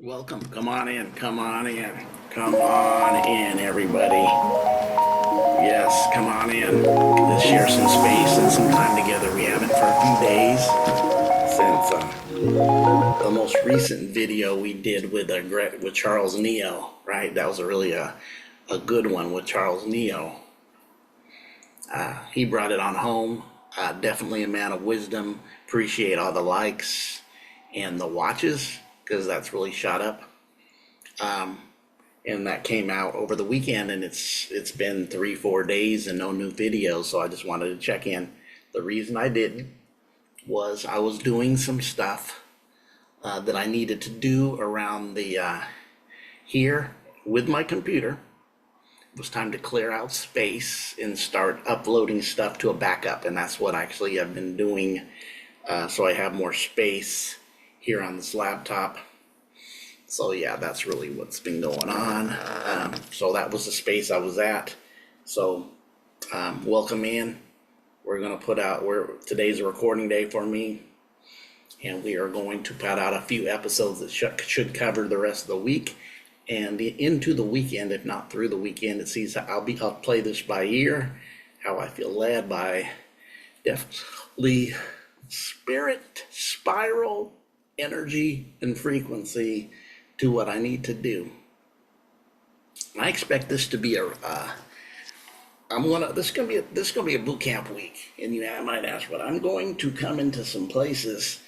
Welcome. Come on in. Come on in. Come on in, everybody. Yes, come on in. Let's share some space and some time together. We haven't for a few days since the most recent video we did with Charles Neo, right? That was a good one with Charles Neo. He brought it on home. Definitely a man of wisdom. Appreciate all the likes and the watches because that's really shot up. And that came out over the weekend, and it's been 3-4 days and no new videos. So I just wanted to check in. The reason I didn't was I was doing some stuff that I needed to do around the here with my computer. It was time to clear out space and start uploading stuff to a backup, and that's what actually I've been doing. So I have more space here on this laptop. So yeah, that's really what's been going on. So that was the space I was at. So welcome in. We're gonna put out, today's a recording day for me, and we are going to put out a few episodes that should cover the rest of the week and into the weekend, if not through the weekend. It sees I'll play this by ear, how I feel led by definitely spirit, spiral, energy, and frequency to what I need to do. I expect this to be this is gonna be a boot camp week, and you might ask, but I'm going to come into some places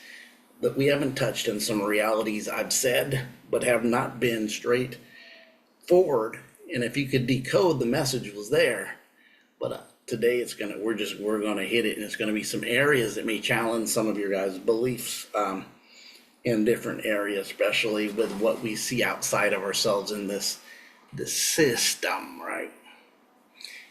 that we haven't touched, and some realities I've said but have not been straightforward. And if you could decode, the message was there. But today we're gonna hit it, and it's gonna be some areas that may challenge some of your guys' beliefs in different areas, especially with what we see outside of ourselves in this system, right?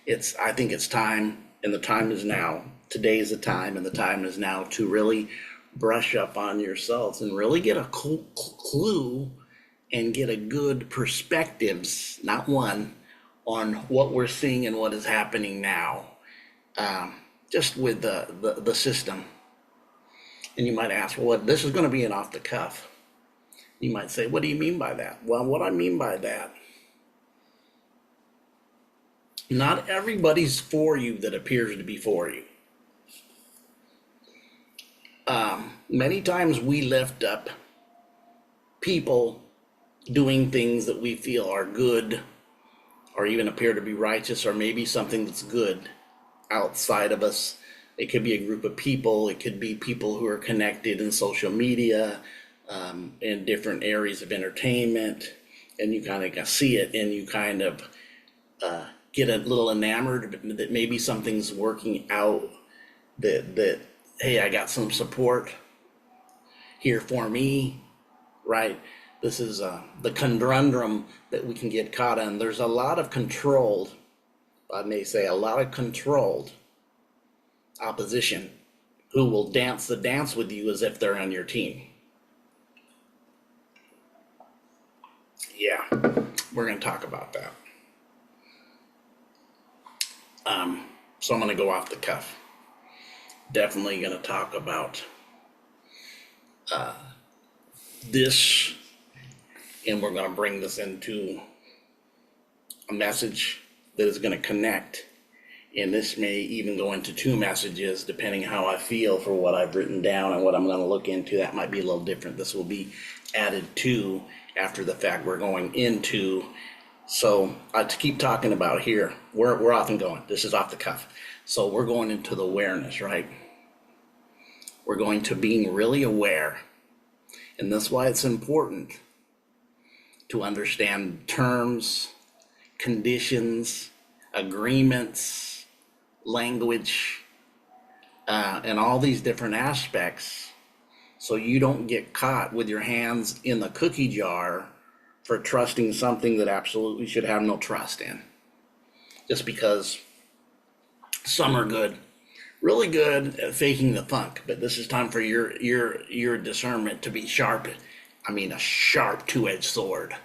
I think it's time, and the time is now. Today is the time, and the time is now to really brush up on yourselves and really get a clue and get a good perspectives, not one, on what we're seeing and what is happening now, just with the system. And you might ask, well, this is going to be an off the cuff. You might say, what do you mean by that? Well, what I mean by that, not everybody's for you that appears to be for you. Many times we lift up people doing things that we feel are good, or even appear to be righteous, or maybe something that's good outside of us. It could be a group of people. It could be people who are connected in social media, in different areas of entertainment, and you kind of see it, and you kind of get a little enamored that maybe something's working out, that hey, I got some support here for me, right? This is the conundrum that we can get caught in. There's a lot of controlled, I may say, a lot of controlled opposition who will dance the dance with you as if they're on your team. Yeah, we're going to talk about that. So I'm going to go off the cuff. Definitely going to talk about this, and we're going to bring this into a message that is going to connect. And this may even go into 2 messages, depending how I feel for what I've written down and what I'm going to look into. That might be a little different. This will be added to after the fact. We're going into. So to keep talking about here, we're off and going. This is off the cuff. So we're going into the awareness, right? We're going to being really aware. And that's why it's important to understand terms, conditions, agreements, language, and all these different aspects, so you don't get caught with your hands in the cookie jar for trusting something that absolutely should have no trust in, just because some are good, really good at faking the funk. But this is time for your discernment to be sharp. I mean, a sharp 2-edged sword,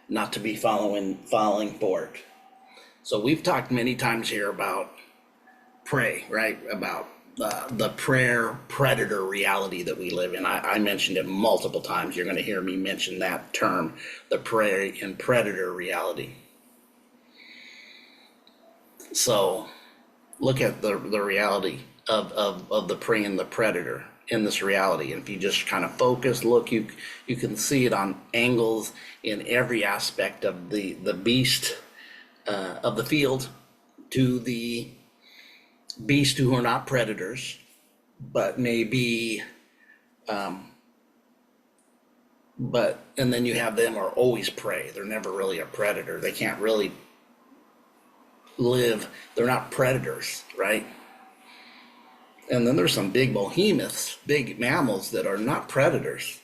not to be falling for it. So we've talked many times here about pray, right? About the prayer predator reality that we live in. I mentioned it multiple times. You're going to hear me mention that term, the prayer and predator reality. So look at the reality of the prey and the predator in this reality. And if you just kind of focus, look, you can see it on angles in every aspect of the beast of the field, to the beast who are not predators, but maybe, and then you have them are always prey. They're never really a predator. They can't really live. They're not predators, right? And then there's some big behemoths, big mammals that are not predators,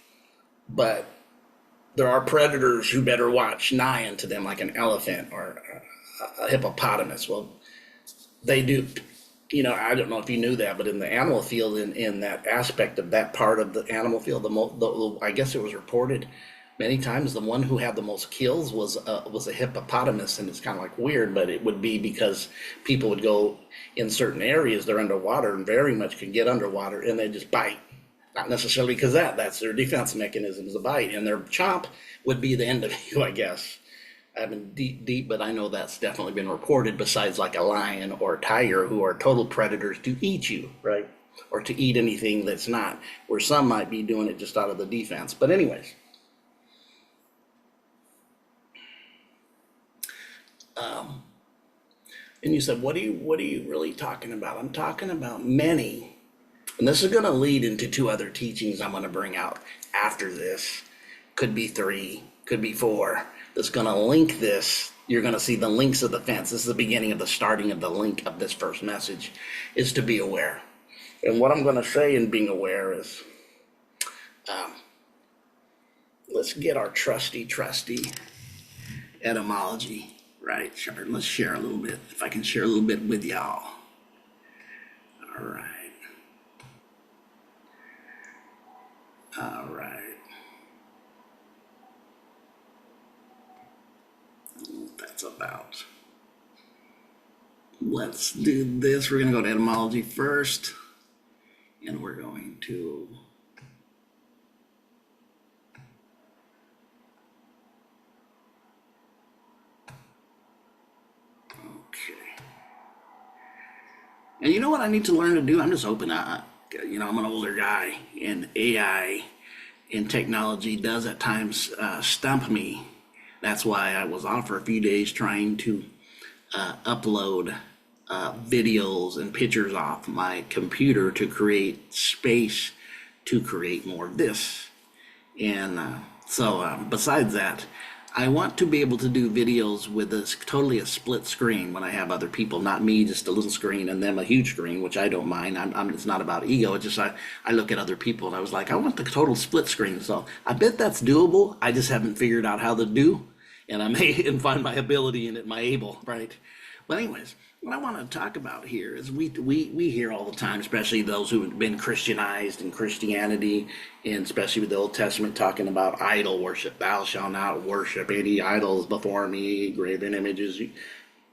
but there are predators who better watch nigh into them, like an elephant or a hippopotamus. Well, they do, I don't know if you knew that, but in the animal field, in that aspect of that part of the animal field, I guess it was reported many times the one who had the most kills was a hippopotamus. And it's kind of like weird, but it would be because people would go in certain areas, they're underwater and very much can get underwater, and they just bite. Not necessarily because that's their defense mechanism, is a bite, and their chomp would be the end of you, I guess. I've been deep, but I know that's definitely been reported, besides like a lion or a tiger, who are total predators to eat you, right? Or to eat anything that's not, where some might be doing it just out of the defense. But anyways, and you said, what are you really talking about? I'm talking about many, and this is going to lead into 2 other teachings I'm going to bring out after this. Could be 3, could be 4. That's going to link this. You're going to see the links of the fence. This is the beginning of the starting of the link of this first message, is to be aware. And what I'm going to say in being aware is, let's get our trusty etymology. Right, sure. Let's share a little bit. If I can share a little bit with y'all. All right. What that's about. Let's do this. We're going to go to etymology first. And we're going to And you know what I need to learn to do? I'm just open. I'm an older guy, and AI and technology does at times stump me. That's why I was off for a few days trying to upload videos and pictures off my computer to create space to create more of this. And so besides that, I want to be able to do videos with totally a split screen when I have other people, not me, just a little screen and them a huge screen, which I don't mind. It's not about ego. It's just I look at other people and I was like, I want the total split screen. So I bet that's doable. I just haven't figured out how to do, and I may find my ability in it, my able, right? But anyways, what I want to talk about here is we hear all the time, especially those who have been Christianized in Christianity, and especially with the Old Testament, talking about idol worship. Thou shalt not worship any idols before me, graven images.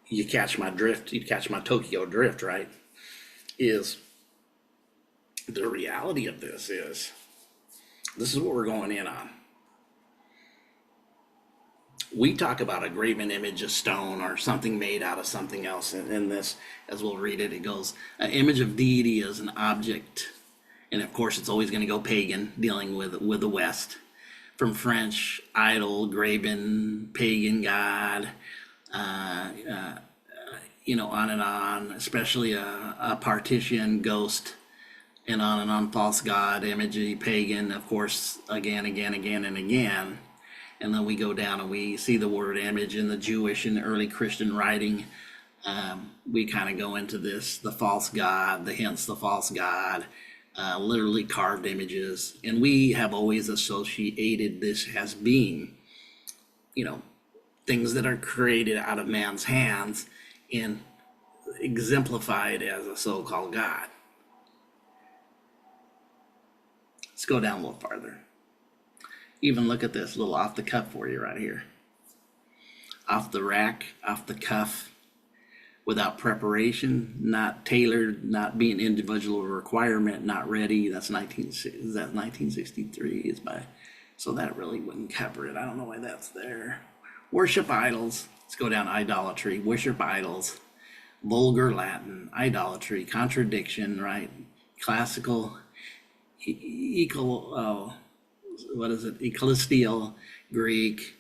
You catch my drift, you catch my Tokyo drift, right? Is the reality of this is what we're going in on. We talk about a graven image of stone or something made out of something else. In this, as we'll read it, it goes, an image of deity as an object. And of course, it's always going to go pagan, dealing with the West. From French, idol, graven, pagan god, on and on, especially a partition, ghost, and on, false god, imagery, pagan, of course, again. And then we go down and we see the word image in the Jewish and early Christian writing. We kind of go into this, the false god, the false god, literally carved images. And we have always associated this as being, things that are created out of man's hands and exemplified as a so-called God. Let's go down a little farther. Even look at this little off the cuff for you right here. Off the rack, off the cuff. without preparation, not tailored, not being individual requirement, not ready. That's 1963 is by, so that really wouldn't cover it. I don't know why that's there. Worship idols. Let's go down idolatry. Worship idols. Vulgar Latin, idolatry, contradiction, right? Classical, ecclesial Greek,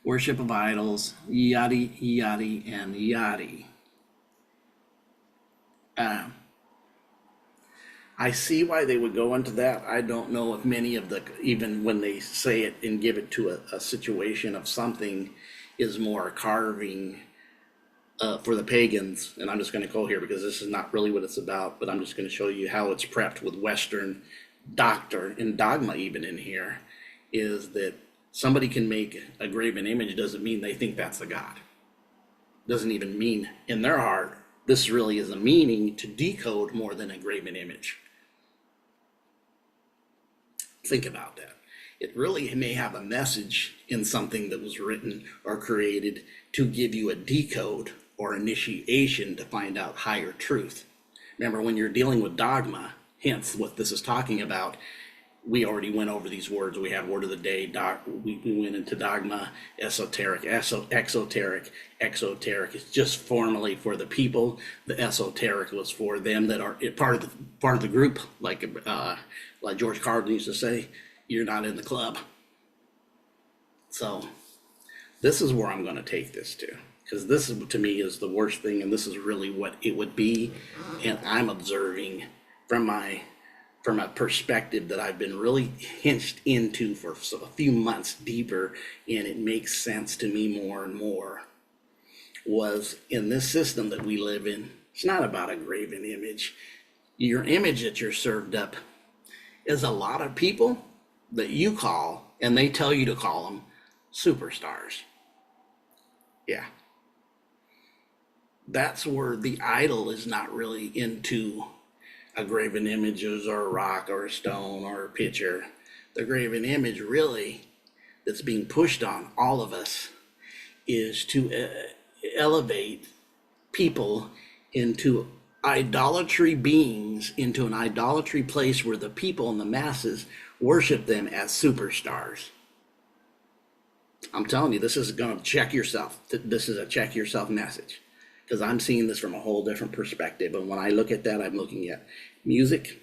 worship of idols, yada, yada, and yada. I see why they would go into that. I don't know if many of the, even when they say it and give it to a situation of something, is more carving for the pagans. And I'm just going to go here because this is not really what it's about, but I'm just going to show you how it's prepped with Western doctrine and dogma. Even in here is that somebody can make a graven image doesn't mean they think that's a god. Doesn't even mean in their heart this really is a meaning to decode more than a graven image. Think about that. It really may have a message in something that was written or created to give you a decode or initiation to find out higher truth. Remember, when you're dealing with dogma, hence what this is talking about, we already went over these words. We had word of the day. We went into dogma, esoteric, exoteric. Exoteric is just formally for the people. The esoteric was for them that are part of the group. Like George Carlin used to say, "You're not in the club." So this is where I'm going to take this to, because this is, to me, is the worst thing, and this is really what it would be. And I'm observing from a perspective that I've been really hinged into for a few months deeper, and it makes sense to me more and more, was in this system that we live in, it's not about a graven image. Your image that you're served up is a lot of people that you call, and they tell you to call them superstars. Yeah. That's where the idol is not really into a graven image or a rock or a stone or a picture. The graven image really that's being pushed on all of us is to elevate people into idolatry beings, into an idolatry place where the people and the masses worship them as superstars. I'm telling you, this is going to check yourself. This is a check yourself message, because I'm seeing this from a whole different perspective. And when I look at that, I'm looking at music,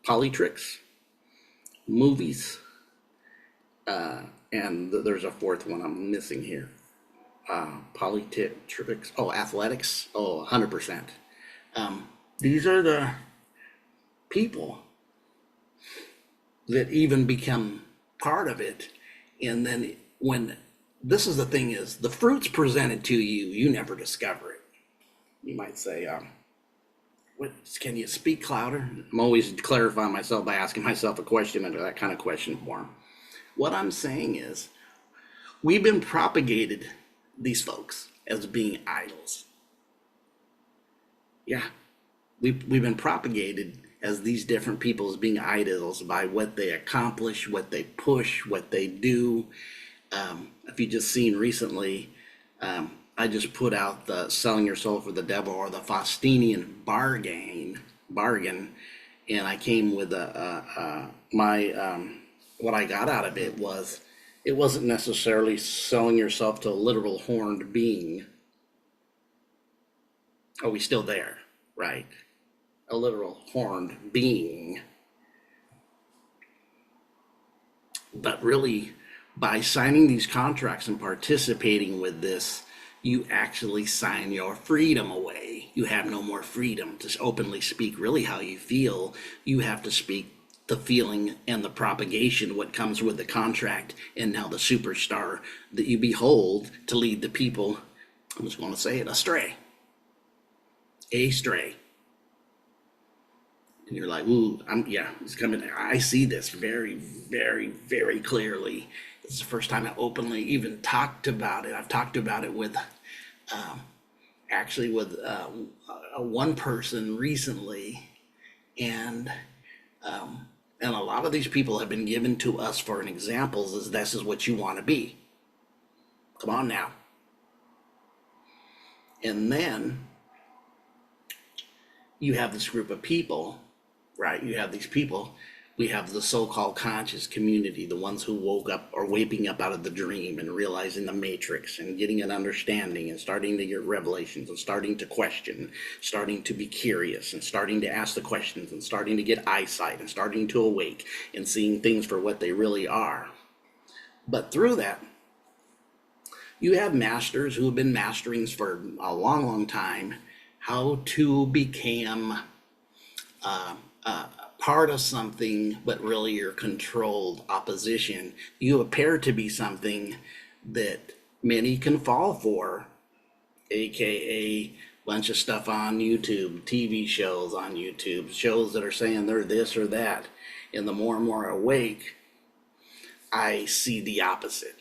polytricks, movies, and there's a fourth one I'm missing here. Polytricks, athletics, 100%. These are the people that even become part of it. And then when this is the thing is, the fruit's presented to you, you never discover it. You might say, can you speak louder? I'm always clarifying myself by asking myself a question under that kind of question form. What I'm saying is, we've been propagated, these folks, as being idols. Yeah, we've been propagated as these different people as being idols by what they accomplish, what they push, what they do. If you just seen recently, I just put out the selling your soul for the devil, or the Faustinian bargain, and I came with what I got out of it was, it wasn't necessarily selling yourself to a literal horned being. Are we still there? Right. A literal horned being. But really, by signing these contracts and participating with this, you actually sign your freedom away. You have no more freedom to openly speak really how you feel. You have to speak the feeling and the propagation, what comes with the contract, and now the superstar that you behold to lead the people, I'm just going to say it, astray. Astray. And you're like, ooh, it's coming. I see this very, very, very clearly. It's the first time I openly even talked about it. I've talked about it with, one person recently, and a lot of these people have been given to us for an examples as this is what you want to be. Come on now. And then you have this group of people, right? You have these people. We have the so-called conscious community, the ones who woke up or waking up out of the dream and realizing the matrix and getting an understanding and starting to get revelations and starting to question, starting to be curious and starting to ask the questions and starting to get eyesight and starting to awake and seeing things for what they really are. But through that, you have masters who have been mastering for a long, long time how to become part of something, but really you're controlled opposition. You appear to be something that many can fall for, aka bunch of stuff on YouTube, TV shows on YouTube, shows that are saying they're this or that. And the more and more awake, I see the opposite.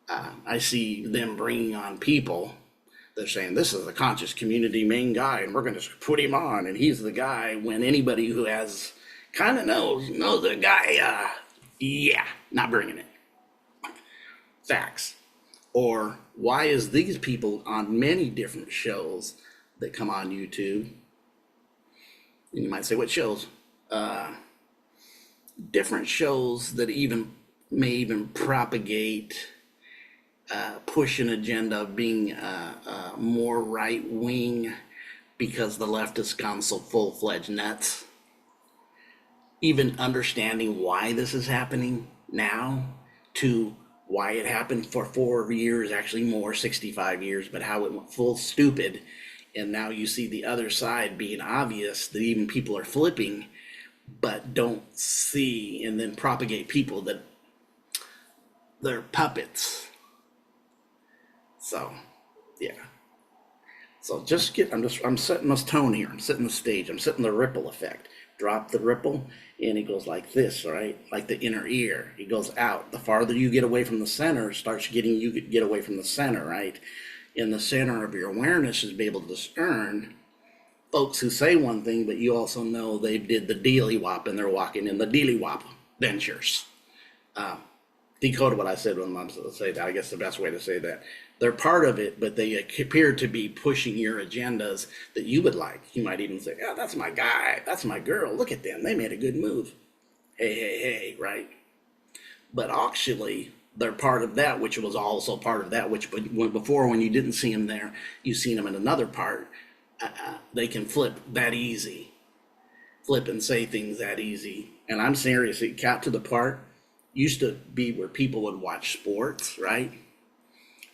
I see them bringing on people. They're saying this is the conscious community main guy, and we're going to put him on, and he's the guy. When anybody who has kind of knows the guy, yeah, not bringing it. Facts. Or why is these people on many different shows that come on YouTube? And you might say, what shows? Different shows that may even propagate, push an agenda of being more right wing because the left has gone so full-fledged nuts. Even understanding why this is happening now, to why it happened for 4 years, actually more, 65 years, but how it went full stupid. And now you see the other side being obvious, that even people are flipping, but don't see, and then propagate people that they're puppets. So, yeah. So I'm setting this tone here. I'm setting the stage. I'm setting the ripple effect. Drop the ripple, and it goes like this, right? Like the inner ear. It goes out. The farther you get away from the center, starts getting you get away from the center, right? In the center of your awareness is be able to discern folks who say one thing, but you also know they did the dealy-wop and they're walking in the dealy-wop ventures. Decode what I said when I'm supposed to say that. I guess the best way to say that. They're part of it, but they appear to be pushing your agendas that you would like. You might even say, oh, that's my guy. That's my girl. Look at them. They made a good move. Hey, right? But actually, they're part of that, which was also part of that, which before, when you didn't see them there, you seen them in another part. They can flip that easy. Flip and say things that easy. And I'm serious. It got to the part, used to be where people would watch sports, right?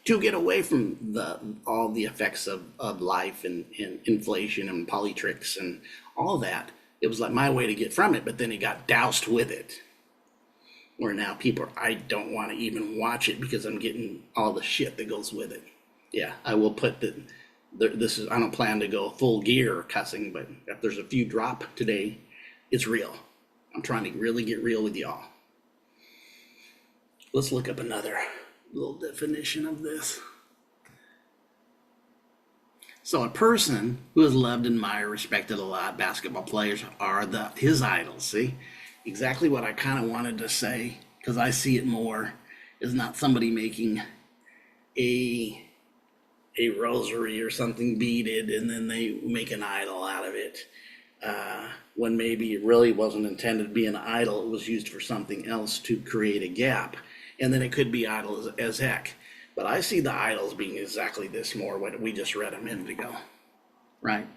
To get away from all the effects of life and inflation and politics and all that. It was like my way to get from it, but then it got doused with it. Where now people, I don't want to even watch it because I'm getting all the shit that goes with it. Yeah, I will put I don't plan to go full gear cussing, but if there's a few drop today, it's real. I'm trying to really get real with y'all. Let's look up another little definition of this. So a person who is loved, admired, respected a lot, basketball players are his idols. See, exactly what I kind of wanted to say, because I see it more is not somebody making a rosary or something beaded and then they make an idol out of it. When maybe it really wasn't intended to be an idol, it was used for something else to create a gap. And then it could be idle as heck. But I see the idols being exactly this more, what we just read a minute ago, right?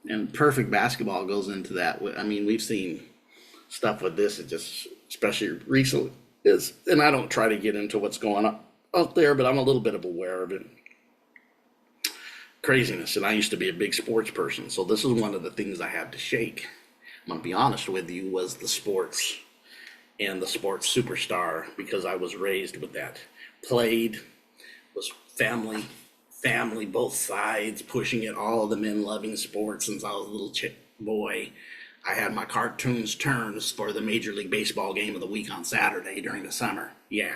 And perfect basketball goes into that. I mean, we've seen stuff with this, it just, especially recently, and I don't try to get into what's going on out there, but I'm a little bit of aware of it. Craziness, and I used to be a big sports person, so this is one of the things I had to shake. I'm gonna be honest with you, was the sports and the sports superstar, because I was raised with that. Played, was family, both sides, pushing it, all of the men loving sports since I was a little boy. I had my cartoons turns for the Major League Baseball game of the week on Saturday during the summer. Yeah,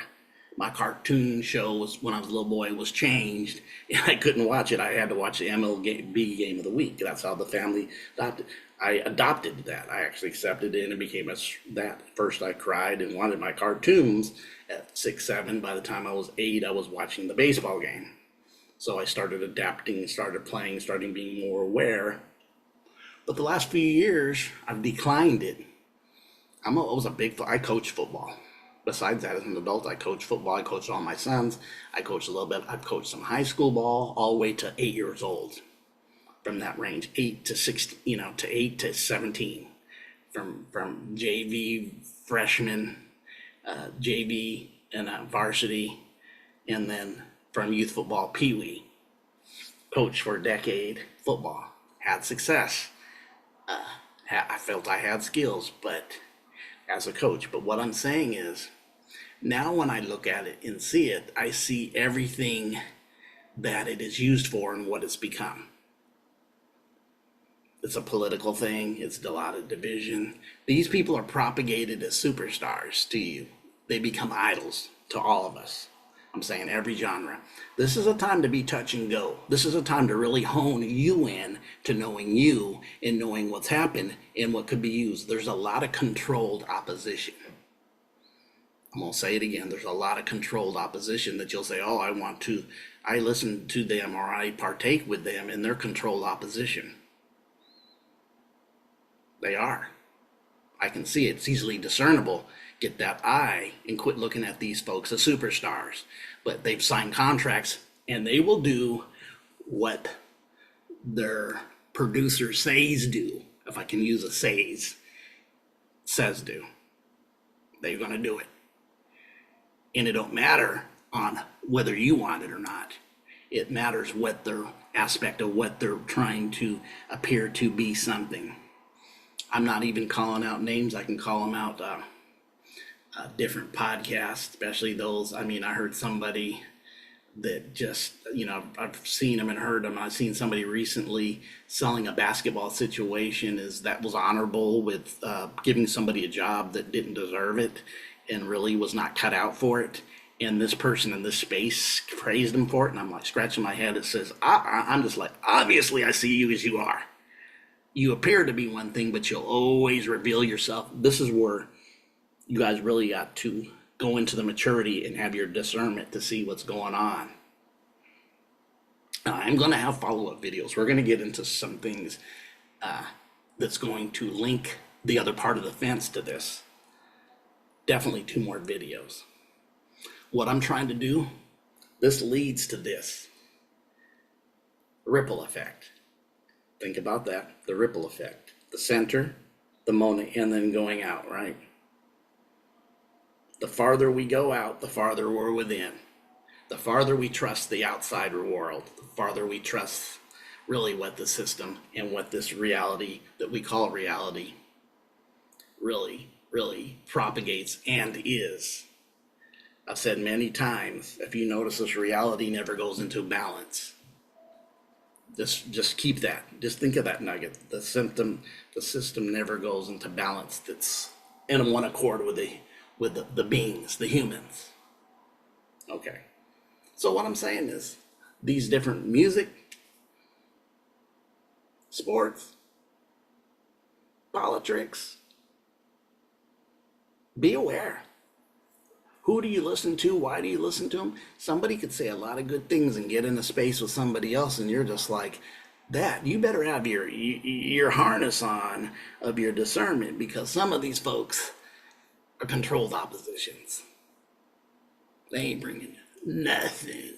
my cartoon show was, when I was a little boy, was changed, and I couldn't watch it. I had to watch the MLB game of the week. That's how the family adopted. I adopted that. I actually accepted it, and it became that. First I cried and wanted my cartoons at 6, 7. By the time I was 8, I was watching the baseball game. So I started adapting, started playing, started being more aware. But the last few years, I've declined it. I coach football. Besides that, as an adult, I coach football. I coach all my sons. I coach a little bit. I've coached some high school ball all the way to 8 years old. From that range, 8 to 16, to 8 to 17. From JV freshman, JV and varsity, and then from youth football, Pee Wee. Coached for a decade football. Had success. I felt I had skills, but as a coach. But what I'm saying is, now when I look at it and see it, I see everything that it is used for and what it's become. It's a political thing. It's a lot of division. These people are propagated as superstars to you. They become idols to all of us. I'm saying every genre. This is a time to be touch and go. This is a time to really hone you in to knowing you and knowing what's happened and what could be used. There's a lot of controlled opposition. I'm going to say it again. There's a lot of controlled opposition that you'll say, oh, I listen to them or I partake with them in their controlled opposition. They are. I can see it. It's easily discernible. Get that eye and quit looking at these folks as superstars. But they've signed contracts and they will do what their producer says do. If I can use a says do. They're going to do it. And it don't matter on whether you want it or not. It matters what their aspect of what they're trying to appear to be something. I'm not even calling out names. I can call them out different podcasts, especially those. I mean, I heard somebody that just, I've seen them and heard them. I've seen somebody recently selling a basketball situation that was honorable with giving somebody a job that didn't deserve it and really was not cut out for it. And this person in this space praised him for it. And I'm like scratching my head. It says, I'm just like, obviously I see you as you are. You appear to be one thing, but you'll always reveal yourself. This is where you guys really got to go into the maturity and have your discernment to see what's going on. I'm going to have follow-up videos. We're going to get into some things that's going to link the other part of the fence to this. Definitely 2 more videos. What I'm trying to do, this leads to this. Ripple effect. Think about that, the ripple effect. The center, the moment, and then going out, right? The farther we go out, the farther we're within. The farther we trust the outside world, the farther we trust really what the system and what this reality that we call reality really propagates and is. I've said many times, if you notice, this reality never goes into balance. Just keep that. Just think of that nugget. The system never goes into balance. That's in one accord with the beings, the humans. Okay. So what I'm saying is, these different music, sports, politics, be aware. Who do you listen to? Why do you listen to them? Somebody could say a lot of good things and get in a space with somebody else, and you're just like, that. You better have your harness on of your discernment, because some of these folks are controlled oppositions. They ain't bringing nothing.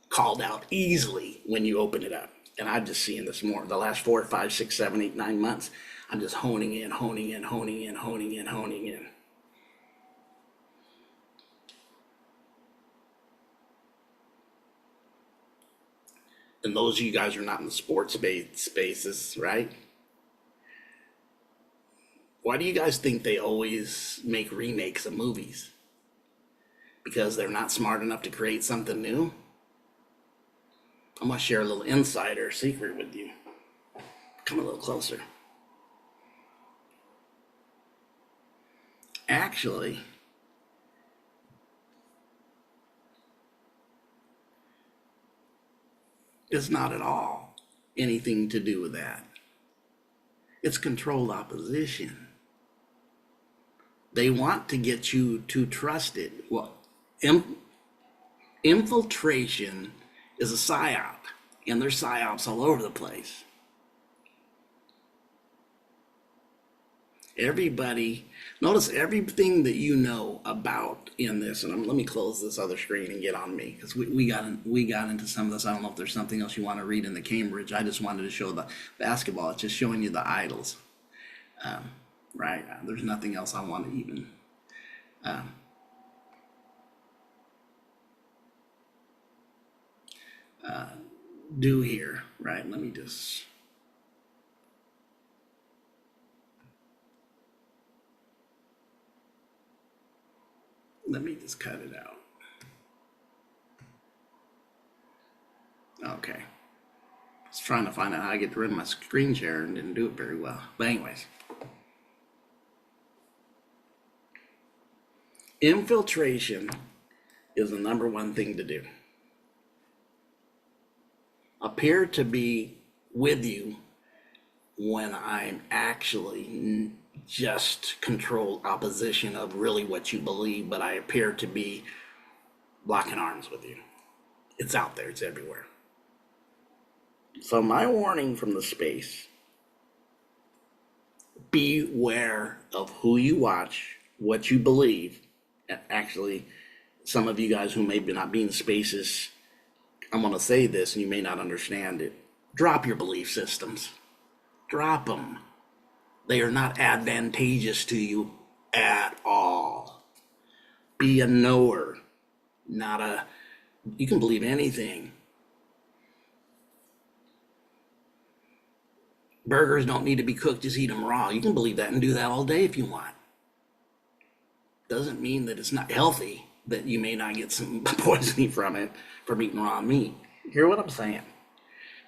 Called out easily when you open it up. And I'm just seeing this more. The last 4, 5, 6, 7, 8, 9 months, I'm just honing in. And those of you guys who are not in the sports spaces, right? Why do you guys think they always make remakes of movies? Because they're not smart enough to create something new? I'm going to share a little insider secret with you. Come a little closer. Actually, it's not at all anything to do with that. It's controlled opposition. They want to get you to trust it. Well, infiltration is a psyop, and there's psyops all over the place. Everybody, notice everything that you know about in this, and let me close this other screen and get on me, because we got into some of this. I don't know if there's something else you want to read in the Cambridge. I just wanted to show the basketball. It's just showing you the idols, right? There's nothing else I want to even do here, right? Let me just cut it out. Okay. I was trying to find out how I get rid of my screen share and didn't do it very well. But anyways. Infiltration is the number one thing to do. Appear to be with you when I'm actually just controlled opposition of really what you believe, but I appear to be locking arms with you. It's out there, it's everywhere. So my warning from the space, beware of who you watch, what you believe. Actually, some of you guys who may not be in spaces, I'm going to say this and you may not understand it. Drop your belief systems. Drop them. They are not advantageous to you at all. Be a knower, not a, you can believe anything. Burgers don't need to be cooked, just eat them raw. You can believe that and do that all day if you want. Doesn't mean that it's not healthy, that you may not get some poisoning from it, from eating raw meat. Hear what I'm saying?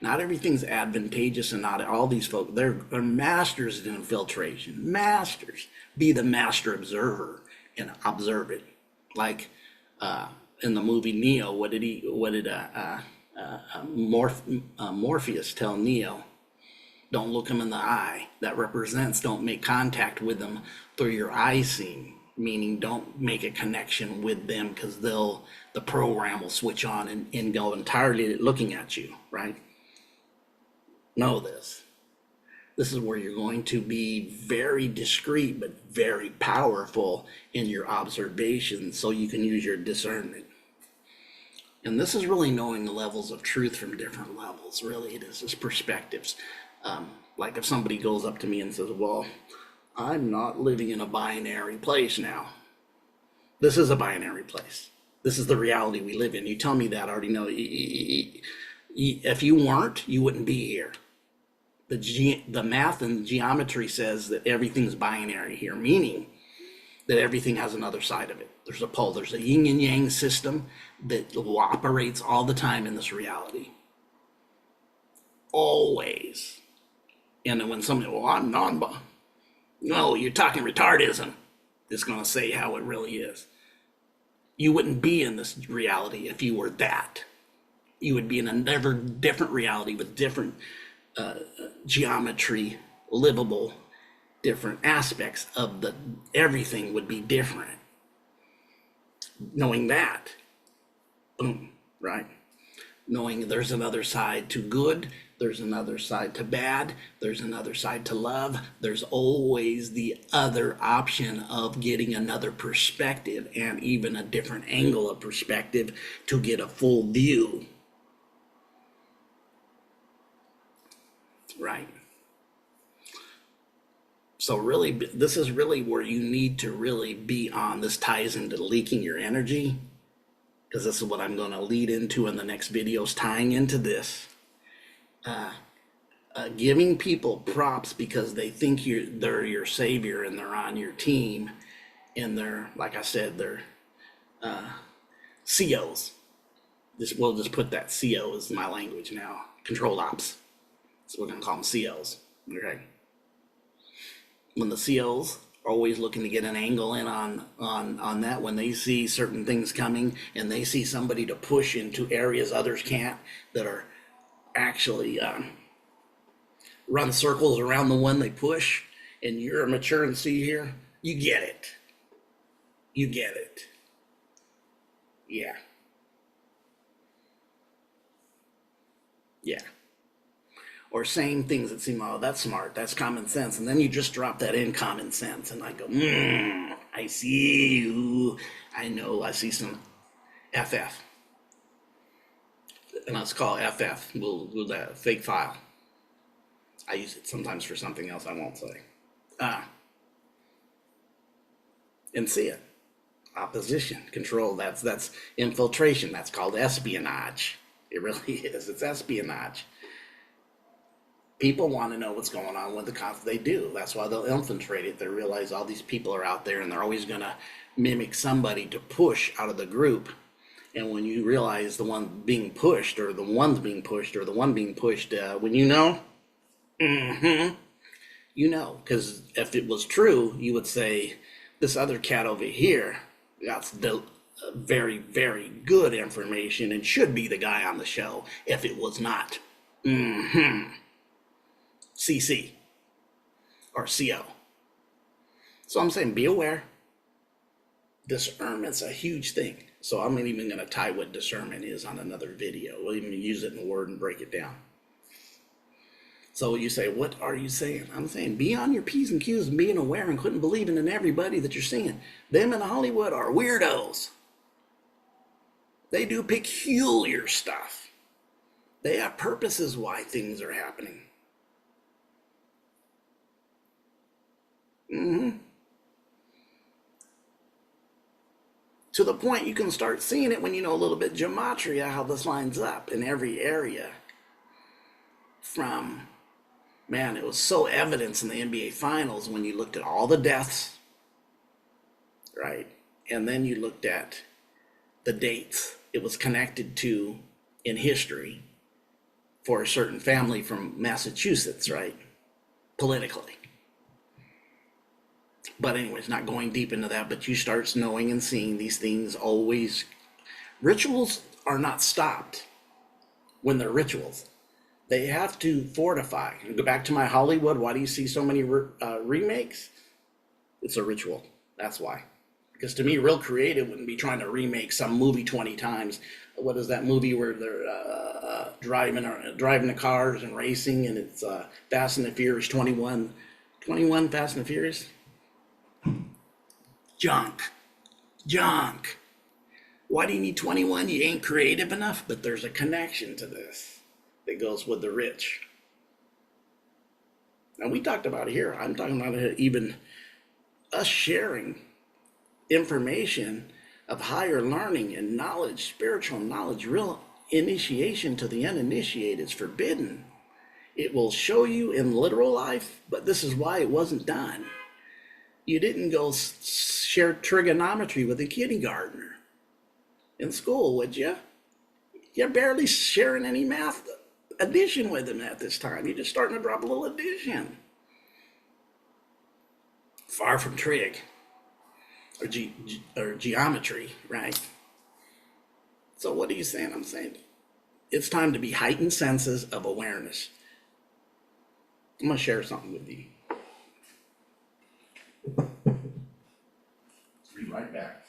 Not everything's advantageous, and not all these folks, they're masters in infiltration. Masters. Be the master observer and observe it. Like in the movie Neo, what did Morpheus tell Neo? Don't look him in the eye. That represents don't make contact with them through your eye seeing, meaning don't make a connection with them, because the program will switch on and go entirely looking at you, right? Know this. This is where you're going to be very discreet, but very powerful in your observation, so you can use your discernment. And this is really knowing the levels of truth from different levels. Really, it is just perspectives. Like if somebody goes up to me and says, well, I'm not living in a binary place now. This is a binary place. This is the reality we live in. You tell me that, I already know. If you weren't, you wouldn't be here. The math and geometry says that everything's binary here, meaning that everything has another side of it. There's a pole, there's a yin and yang system that operates all the time in this reality. Always. And then when somebody, well, I'm non-binary. No, you're talking retardism. It's going to say how it really is. You wouldn't be in this reality if you were that. You would be in a never different reality with different geometry, livable, different aspects of everything would be different. Knowing that, boom, right? Knowing there's another side to good, there's another side to bad, there's another side to love. There's always the other option of getting another perspective and even a different angle of perspective to get a full view. Right. So really, this is really where you need to really be on. This ties into leaking your energy, because this is what I'm going to lead into in the next videos, tying into this. Giving people props because they think they're your savior and they're on your team, and they're, like I said, they're COs. We'll just put that CO is my language now. Control ops. So we're going to call them COs. Okay. When the COs are always looking to get an angle in on that, when they see certain things coming and they see somebody to push into areas others can't, that are actually run circles around the one they push, and you're a mature and see here, you get it. You get it. Yeah. Yeah. Or saying things that seem, oh, that's smart, that's common sense. And then you just drop that in common sense. And I go, I see you. I know, I see some FF. And let's call FF, we'll that fake file. I use it sometimes for something else I won't say. And see it. Opposition, control, that's infiltration. That's called espionage. It really is. It's espionage. People want to know what's going on with the cops. They do. That's why they'll infiltrate it. They realize all these people are out there and they're always going to mimic somebody to push out of the group. And when you realize the one being pushed or the one's being pushed or the one being pushed, when you know, you know, because if it was true, you would say, this other cat over here got the very, very good information and should be the guy on the show if it was not. CC or CO. So I'm saying be aware. Discernment's a huge thing. So I'm even going to tie what discernment is on another video. We'll even use it in a word and break it down. So you say, what are you saying? I'm saying be on your P's and Q's and being aware and quitting believing in everybody that you're seeing. Them in Hollywood are weirdos. They do peculiar stuff. They have purposes why things are happening. To the point you can start seeing it when you know a little bit gematria, how this lines up in every area. From, man, it was so evident in the NBA Finals when you looked at all the deaths, right? And then you looked at the dates it was connected to in history for a certain family from Massachusetts, right? Politically. But anyways, not going deep into that, but you start knowing and seeing these things always. Rituals are not stopped when they're rituals. They have to fortify. Go back to my Hollywood. Why do you see so many remakes? It's a ritual. That's why. Because to me, real creative wouldn't be trying to remake some movie 20 times. What is that movie where they're driving the cars and racing, and it's Fast and the Furious 21? 21 Fast and the Furious? Junk. Why do you need 21? You ain't creative enough, but there's a connection to this that goes with the rich. Now we talked about it here. I'm talking about even us sharing information of higher learning and knowledge, spiritual knowledge. Real initiation to the uninitiated is forbidden. It will show you in literal life, but this is why it wasn't done. You didn't go share trigonometry with a kindergartner in school, would you? You're barely sharing any math addition with them at this time. You're just starting to drop a little addition. Far from trig or geometry, right? So what are you saying? I'm saying it's time to be heightened senses of awareness. I'm going to share something with you. Be right back.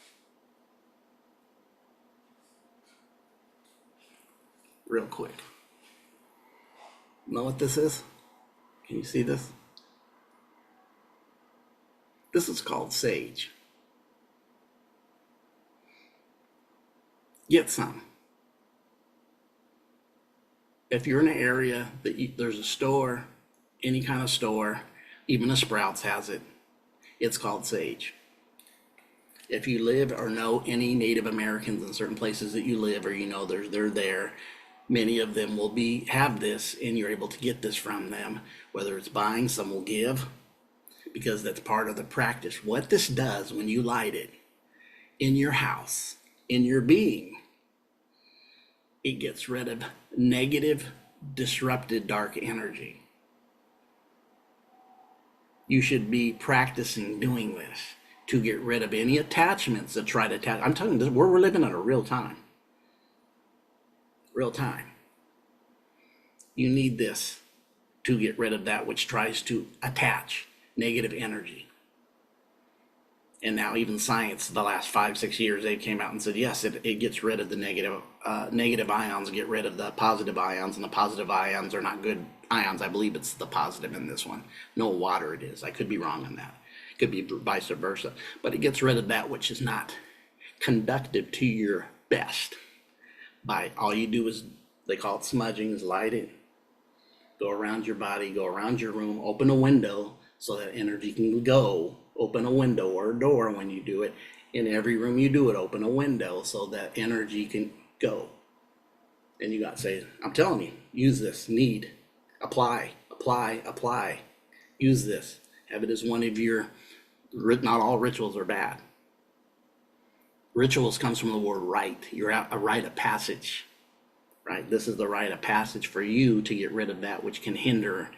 Real quick. Know what this is? Can you see this? This is called sage. Get some. If you're in an area that there's a store, any kind of store, even a Sprouts has it, it's called sage. If you live or know any Native Americans in certain places that you live, or you know they're there, many of them will have this, and you're able to get this from them. Whether it's buying, some will give, because that's part of the practice. What this does when you light it in your house, in your being, it gets rid of negative, disrupted, dark energy. You should be practicing doing this to get rid of any attachments that try to attach. I'm telling you, this, we're living in a real time. Real time. You need this to get rid of that which tries to attach negative energy. And now even science, the last 5, 6 years, they came out and said, yes, it gets rid of the negative ions, get rid of the positive ions, and the positive ions are not good ions. I believe it's the positive in this one. No, water it is. I could be wrong on that. It could be vice versa. But it gets rid of that which is not conductive to your best. By all you do is, they call it smudging, is light it, go around your body, go around your room, open a window so that energy can go. Open a window or a door when you do it. In every room you do it, open a window so that energy can go. And you got to say, I'm telling you, use this, need, apply, apply, apply. Use this. Have it as one of your, not all rituals are bad. Rituals comes from the word rite. You're at a rite of passage, right? This is the rite of passage for you to get rid of that which can hinder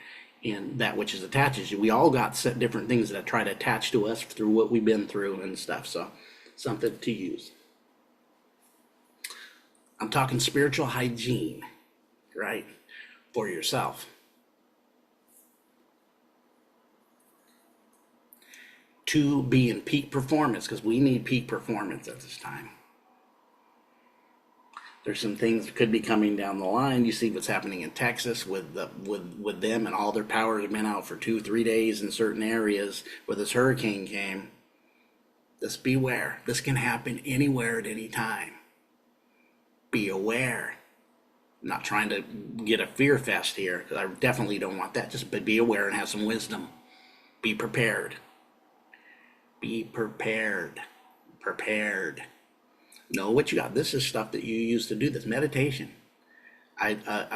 and that which is attached. We all got set different things that try to attach to us through what we've been through and stuff. So something to use. I'm talking spiritual hygiene, right? For yourself. To be in peak performance, because we need peak performance at this time. There's some things that could be coming down the line. You see what's happening in Texas with them, and all their power has been out for 2-3 days in certain areas where this hurricane came. Just beware. This can happen anywhere at any time. Be aware. I'm not trying to get a fear fest here, because I definitely don't want that. Just be aware and have some wisdom. Be prepared. Be prepared. Prepared. Know what you got. This is stuff that you use to do this meditation.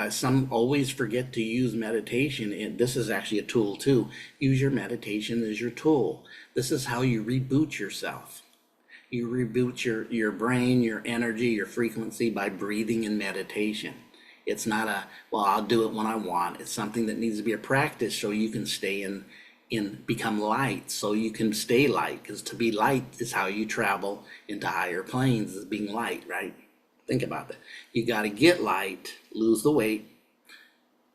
Some always forget to use meditation, and this is actually a tool too. Use your meditation as your tool. This is how you reboot yourself. You reboot your brain, your energy, your frequency by breathing and meditation. It's not a, well, I'll do it when I want. It's something that needs to be a practice so you can stay in become light, so you can stay light, because to be light is how you travel into higher planes, is being light, right? Think about that. You got to get light, lose the weight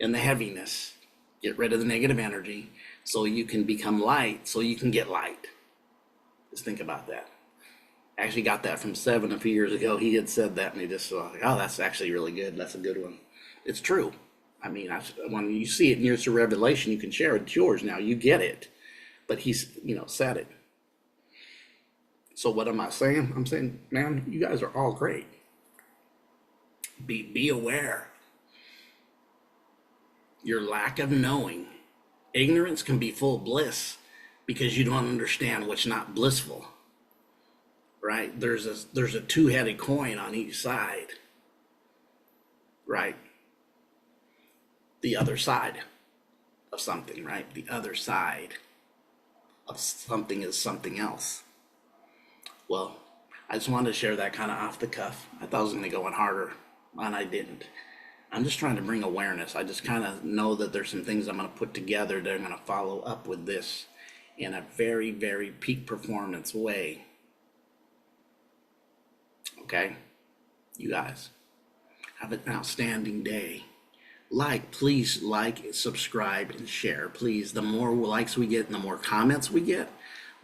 and the heaviness, get rid of the negative energy so you can become light, so you can get light. Just think about that. I actually got that from Seven a few years ago. He had said that and he just like, oh, that's actually really good. That's a good one. It's true. I mean, when you see it near to revelation, you can share it. It's yours now. You get it. But he's, said it. So what am I saying? I'm saying, man, you guys are all great. Be aware. Your lack of knowing. Ignorance can be full bliss because you don't understand what's not blissful. Right? There's a two-headed coin on each side. Right? The other side of something, right? The other side of something is something else. Well, I just wanted to share that kind of off the cuff. I thought I was going to go in harder, and I didn't. I'm just trying to bring awareness. I just kind of know that there's some things I'm going to put together that are going to follow up with this in a very, very peak performance way. Okay? You guys, have an outstanding day. Please like, subscribe, and share. Please, the more likes we get and the more comments we get,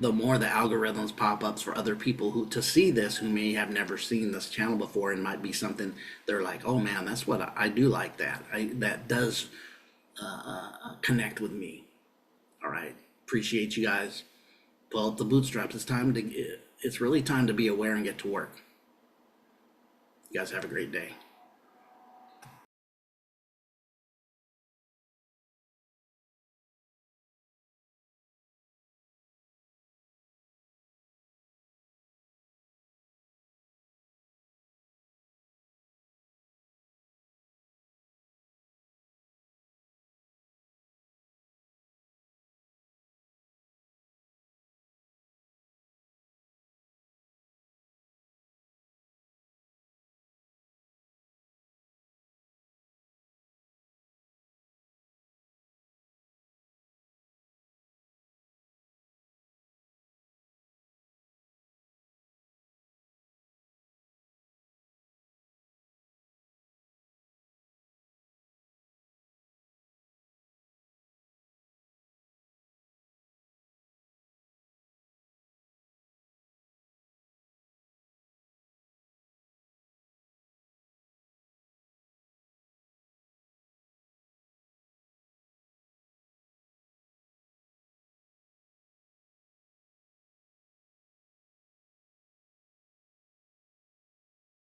the more the algorithms pop up for other people who to see this, who may have never seen this channel before, and might be something they're like, oh man, that's what I do like that. That does connect with me. All right, appreciate you guys. Pull up the bootstraps. It's really time to be aware and get to work. You guys have a great day.